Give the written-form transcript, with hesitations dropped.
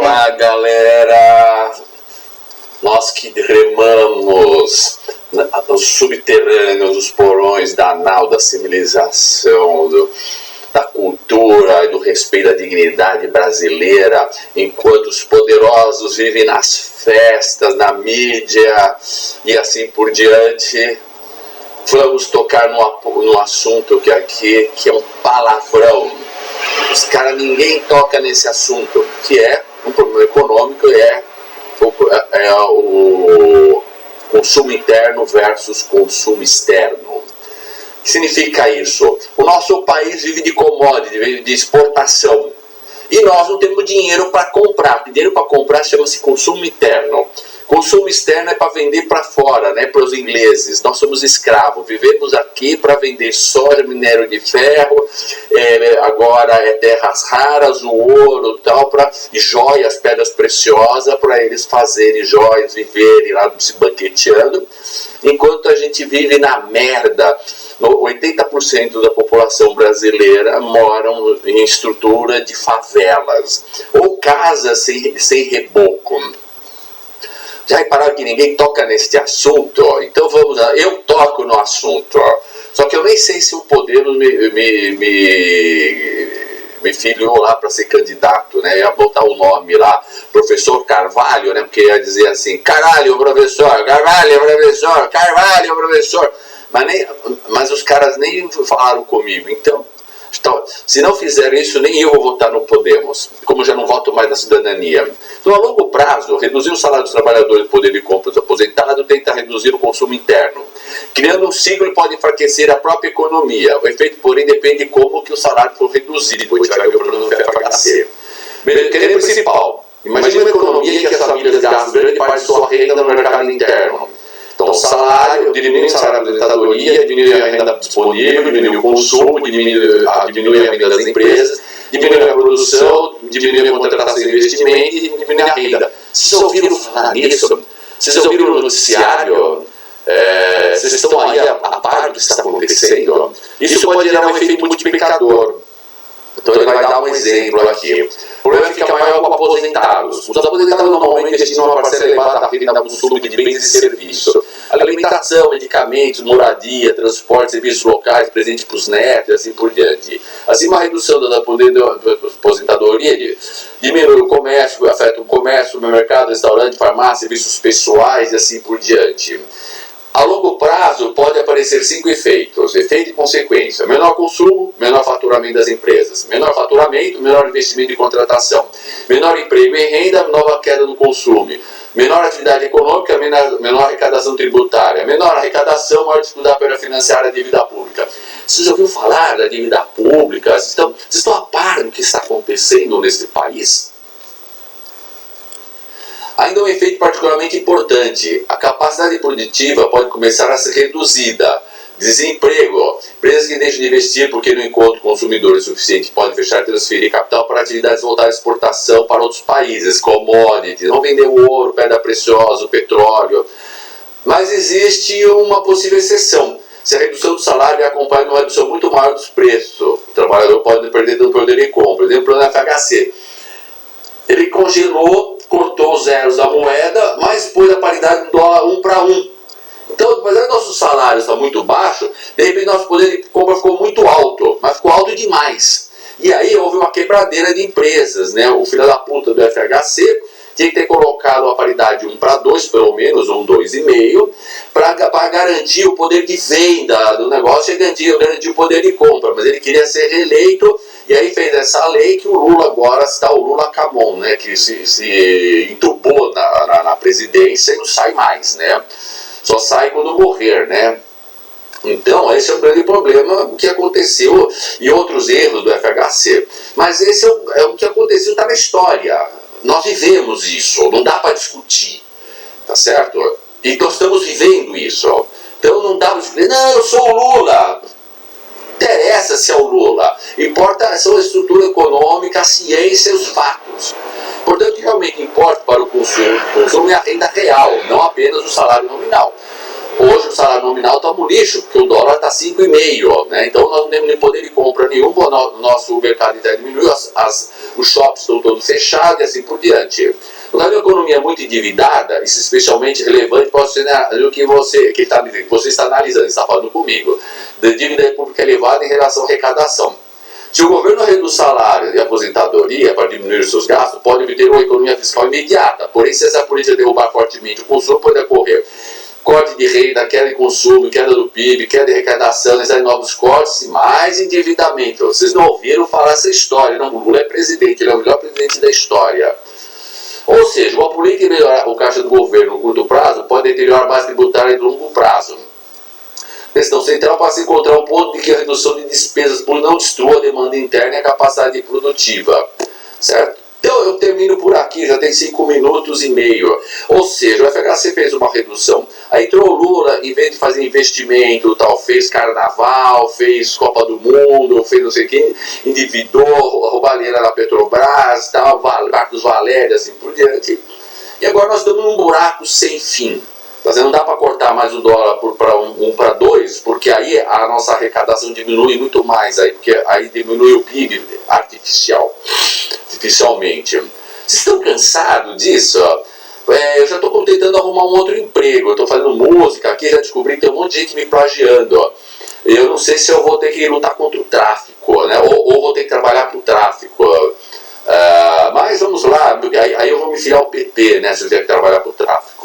Olá, galera! Nós que remamos os subterrâneos, os porões da nau da civilização, da cultura e do respeito à dignidade brasileira, enquanto os poderosos vivem nas festas, na mídia e assim por diante, vamos tocar no assunto que é um palavrão. Ninguém toca nesse assunto, que é um problema econômico, é o consumo interno versus consumo externo. O que significa isso? O nosso país vive de commodity, vive de exportação. E nós não temos dinheiro para comprar. Dinheiro para comprar chama-se consumo interno. Consumo externo é para vender para fora, né, para os ingleses. Nós somos escravos, vivemos aqui para vender soja, minério de ferro, agora terras raras, o ouro e joias, pedras preciosas, para eles fazerem joias, viverem lá se banqueteando, enquanto a gente vive na merda. 80% da população brasileira moram em estrutura de favelas ou casas sem reboco. Já repararam que ninguém toca neste assunto? Então vamos lá, eu toco no assunto. Só que eu nem sei se o Podemos me filiou lá para ser candidato, né? Ia botar o nome lá, professor Carvalho, né? Porque ia dizer assim, caralho, professor, Carvalho, professor, Carvalho, professor. Mas os caras nem falaram comigo. Então, se não fizeram isso, nem eu vou votar no Podemos, como já não voto mais na cidadania. Então, a longo prazo, reduzir o salário dos trabalhadores e o poder de compra dos aposentados tenta reduzir o consumo interno. Criando um ciclo pode enfraquecer a própria economia. O efeito, porém, depende de como que o salário for reduzido. Depois vai ver o problema do FHC. Querer principal. Imagina uma economia em que as famílias gastam grande parte de sua renda no mercado interno. Então, o salário, diminui o salário da aposentadoria, diminui a renda disponível, diminui o consumo, diminui a renda das empresas, diminui a produção, diminui a contratação e investimento e diminui a renda. Vocês ouviram falar nisso? Vocês ouviram no noticiário? Vocês estão aí a par do que está acontecendo? Isso pode gerar um efeito multiplicador. Então ele vai dar um exemplo aqui. O problema fica maior com aposentados. Os aposentados normalmente destinam uma parcela elevada da renda do consumo de bens e serviços. Alimentação, medicamentos, moradia, transporte, serviços locais, presente para os netos e assim por diante. Assim, uma redução da aposentadoria diminui o comércio, afeta o comércio, o mercado, restaurante, farmácia, serviços pessoais e assim por diante. A longo prazo pode aparecer 5 efeitos, efeito e consequência: menor consumo, menor faturamento das empresas, menor faturamento, menor investimento em contratação, menor emprego e renda, nova queda no consumo, menor atividade econômica, menor arrecadação tributária, menor arrecadação, maior dificuldade para financiar a dívida pública. Vocês ouviram falar da dívida pública? Vocês estão a par do que está acontecendo nesse país? Ainda um efeito particularmente importante: a capacidade produtiva pode começar a ser reduzida. Desemprego: empresas que deixam de investir porque não encontram consumidores suficientes podem fechar e transferir capital para atividades voltadas à exportação para outros países, commodities, não vender o ouro, pedra preciosa, o petróleo. Mas existe uma possível exceção: se a redução do salário é acompanhada de uma redução muito maior dos preços, o trabalhador pode perder do poder de compra. Por exemplo, no FHC, ele cortou os zeros da moeda, mas pôs a paridade do dólar 1 para 1. Então, apesar do nosso salário estar muito baixo, de repente nosso poder de compra ficou muito alto, mas ficou alto demais. E aí houve uma quebradeira de empresas, né? O filho da puta do FHC tinha que ter colocado a paridade 1 para 2, pelo menos, ou 2,5, para garantir o poder de venda do negócio e garantir o poder de compra. Mas ele queria ser reeleito, e aí fez essa lei que o Lula agora está o Lula Camon, né? Que se entubou na presidência e não sai mais, né? Só sai quando morrer, né? Então, esse é o grande problema que aconteceu e outros erros do FHC. Mas esse é o que aconteceu, está na história. Nós vivemos isso, não dá para discutir, tá certo? E nós estamos vivendo isso. Então não dá para discutir, não, eu sou o Lula. Interessa se é o Lula. Importa são a estrutura econômica, a ciência e os fatos. Portanto, o que realmente importa para o consumo é a renda real, não apenas o salário nominal. Hoje salário nominal está no lixo, porque o dólar está 5,5, né? Então nós não temos nem poder de compra nenhum, o nosso mercado interno diminuiu, os shoppings estão todos fechados e assim por diante. Nós temos uma economia muito endividada, isso é especialmente relevante para o que você está analisando, está falando comigo, da dívida pública elevada em relação à arrecadação. Se o governo reduz salários e aposentadoria para diminuir os seus gastos, pode obter uma economia fiscal imediata. Porém, se essa política derrubar fortemente o consumo, pode ocorrer corte de renda, queda de consumo, queda do PIB, queda de arrecadação, necessidade de novos cortes e mais endividamento. Vocês não ouviram falar essa história, não? O Lula é presidente, ele é o melhor presidente da história. Ou seja, uma política de melhorar o caixa do governo no curto prazo pode deteriorar a base tributária no longo prazo. A questão central passa a encontrar um ponto de que a redução de despesas públicas não destrua a demanda interna e a capacidade produtiva. Certo? Então eu termino por aqui, já tem 5 minutos e meio. Ou seja, o FHC fez uma redução. Aí entrou o Lula, em vez de fazer investimento, tal, fez carnaval, fez Copa do Mundo, fez não sei o que, endividou, roubalheira da Petrobras, tal, Marcos Valério, assim por diante. E agora nós estamos num buraco sem fim. Não dá para cortar mais o dólar para 1 para 2, porque aí a nossa arrecadação diminui muito mais, porque aí diminui o PIB artificialmente. Vocês estão cansados disso? Eu já estou tentando arrumar um outro emprego, eu estou fazendo música aqui, já descobri que tem um monte de gente me plagiando. Eu não sei se eu vou ter que lutar contra o tráfico, né? ou vou ter que trabalhar para o tráfico. Mas vamos lá, aí eu vou me filiar ao PT, né, se eu tiver que trabalhar para o tráfico.